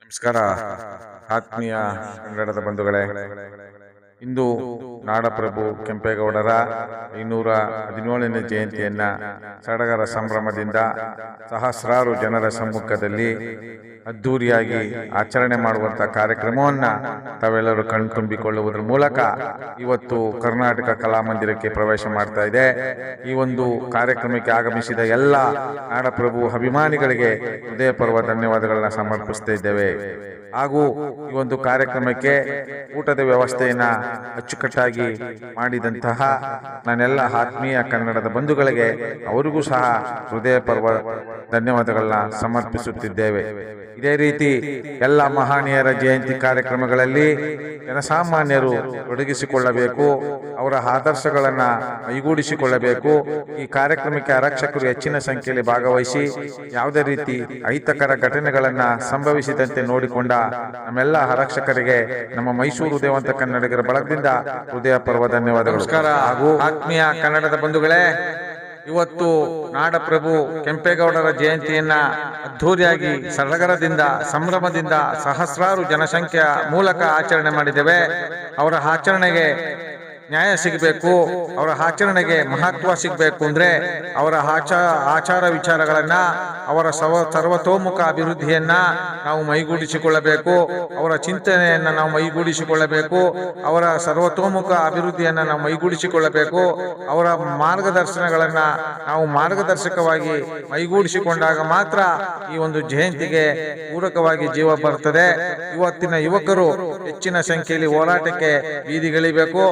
ನಮಸ್ಕಾರ ಆತ್ಮೀಯ ಕನ್ನಡದ ಬಂಧುಗಳೇ. ಇಂದು ನಾಡಪ್ರಭು ಕೆಂಪೇಗೌಡರ 517ನೇ ಜಯಂತಿಯನ್ನ ಸಡಗರ ಸಂಭ್ರಮದಿಂದ ಸಹಸ್ರಾರು ಜನರ ಸಮ್ಮುಖದಲ್ಲಿ ಅದ್ದೂರಿಯಾಗಿ ಆಚರಣೆ ಮಾಡುವಂತಹ ಕಾರ್ಯಕ್ರಮವನ್ನ ತಾವೆಲ್ಲರೂ ಕಣ್ತುಂಬಿಕೊಳ್ಳುವುದರ ಮೂಲಕ ಇವತ್ತು ಕರ್ನಾಟಕ ಕಲಾಮಂದಿರಕ್ಕೆ ಪ್ರವೇಶ ಮಾಡ್ತಾ ಇದೆ. ಈ ಒಂದು ಕಾರ್ಯಕ್ರಮಕ್ಕೆ ಆಗಮಿಸಿದ ಎಲ್ಲ ನಾಡಪ್ರಭು ಅಭಿಮಾನಿಗಳಿಗೆ ಹೃದಯಪೂರ್ವ ಧನ್ಯವಾದಗಳನ್ನ ಸಮರ್ಪಿಸ್ತಾ ಇದ್ದೇವೆ. ಹಾಗೂ ಈ ಒಂದು ಕಾರ್ಯಕ್ರಮಕ್ಕೆ ಊಟದ ವ್ಯವಸ್ಥೆಯನ್ನ ಅಚ್ಚುಕಟ್ಟಾಗಿ ಮಾಡಿದಂತಹ ನನ್ನೆಲ್ಲ ಆತ್ಮೀಯ ಕನ್ನಡದ ಬಂಧುಗಳಿಗೆ ಅವರಿಗೂ ಸಹ ಹೃದಯಪೂರ್ವ ಧನ್ಯವಾದಗಳನ್ನ ಸಮರ್ಪಿಸುತ್ತಿದ್ದೇವೆ. ಇದೇ ರೀತಿ ಎಲ್ಲ ಮಹನೀಯರ ಜಯಂತಿ ಕಾರ್ಯಕ್ರಮಗಳಲ್ಲಿ ಜನಸಾಮಾನ್ಯರು ತೊಡಗಿಸಿಕೊಳ್ಳಬೇಕು, ಅವರ ಆದರ್ಶಗಳನ್ನ ಮೈಗೂಡಿಸಿಕೊಳ್ಳಬೇಕು. ಈ ಕಾರ್ಯಕ್ರಮಕ್ಕೆ ಆರಕ್ಷಕರು ಹೆಚ್ಚಿನ ಸಂಖ್ಯೆಯಲ್ಲಿ ಭಾಗವಹಿಸಿ ಯಾವುದೇ ರೀತಿ ಅಹಿತಕರ ಘಟನೆಗಳನ್ನ ಸಂಭವಿಸಿದಂತೆ ನೋಡಿಕೊಂಡ ನಮ್ಮೆಲ್ಲ ಆರಕ್ಷಕರಿಗೆ ನಮ್ಮ ಮೈಸೂರು ಉದಯವಂತ ಕನ್ನಡಿಗರ ಬಳಗದಿಂದ ಹೃದಯಪೂರ್ವ ಧನ್ಯವಾದಗಳು. ನಮಸ್ಕಾರ. ಹಾಗೂ ಆತ್ಮೀಯ ಕನ್ನಡದ ಬಂಧುಗಳೇ, ಇವತ್ತು ನಾಡಪ್ರಭು ಕೆಂಪೇಗೌಡರ ಜಯಂತಿಯನ್ನ ಅದ್ಧೂರಿಯಾಗಿ ಸಡಗರದಿಂದ ಸಂಭ್ರಮದಿಂದ ಸಹಸ್ರಾರು ಜನಸಂಖ್ಯೆಯ ಮೂಲಕ ಆಚರಣೆ ಮಾಡಿದ್ದೇವೆ. ಅವರ ಆಚರಣೆಗೆ ನ್ಯಾಯ ಸಿಗಬೇಕು, ಅವರ ಆಚರಣೆಗೆ ಮಹತ್ವ ಸಿಗಬೇಕು ಅಂದ್ರೆ ಅವರ ಆಚಾರ ವಿಚಾರಗಳನ್ನ, ಅವರ ಸರ್ವತೋಮುಖ ಅಭಿವೃದ್ಧಿಯನ್ನ ನಾವು ಮೈಗೂಡಿಸಿಕೊಳ್ಳಬೇಕು. ಅವರ ಚಿಂತನೆಯನ್ನ ನಾವು ಮೈಗೂಡಿಸಿಕೊಳ್ಳಬೇಕು. ಅವರ ಸರ್ವತೋಮುಖ ಅಭಿವೃದ್ಧಿಯನ್ನ ನಾವು ಮೈಗೂಡಿಸಿಕೊಳ್ಳಬೇಕು. ಅವರ ಮಾರ್ಗದರ್ಶನಗಳನ್ನ ನಾವು ಮಾರ್ಗದರ್ಶಕವಾಗಿ ಮೈಗೂಡಿಸಿಕೊಂಡಾಗ ಮಾತ್ರ ಈ ಒಂದು ಜಯಂತಿಗೆ ಪೂರಕವಾಗಿ ಜೀವ ಬರ್ತದೆ. ಇವತ್ತಿನ ಯುವಕರು ಹೆಚ್ಚಿನ ಸಂಖ್ಯೆಯಲ್ಲಿ ಹೋರಾಟಕ್ಕೆ ಬೀದಿಗಿಳಿಬೇಕು,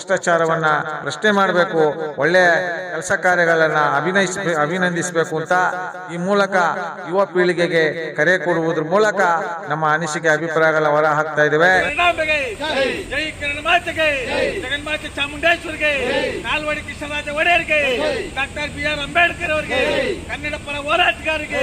ಭ್ರಷ್ಟಾಚಾರವನ್ನ ಪ್ರಶ್ನೆ ಮಾಡಬೇಕು, ಒಳ್ಳೆಯ ಕೆಲಸ ಕಾರ್ಯಗಳನ್ನ ಅಭಿನಂದಿಸಬೇಕು ಅಂತ ಈ ಮೂಲಕ ಯುವ ಪೀಳಿಗೆಗೆ ಕರೆ ಕೊಡುವುದರ ಮೂಲಕ ನಮ್ಮ ಅನಿಸಿಕೆ ಅಭಿಪ್ರಾಯಗಳನ್ನ ಹೊರ ಹಾಕ್ತಾ ಇದ್ದೇವೆ. ಜೈ ಕನ್ನಡ ಮಾತೆಗೆ, ಜಗನ್ಮಾತೆ ಚಾಮುಂಡೇಶ್ವರಿಗೆ, ನಾಲ್ವಡಿ ಕೃಷ್ಣರಾಜ ಒಡೆಯರಿಗೆ, ಡಾಕ್ಟರ್ BR ಅಂಬೇಡ್ಕರ್ ಅವರಿಗೆ, ಕನ್ನಡ ಪರ ಹೋರಾಟಗಾರರಿಗೆ.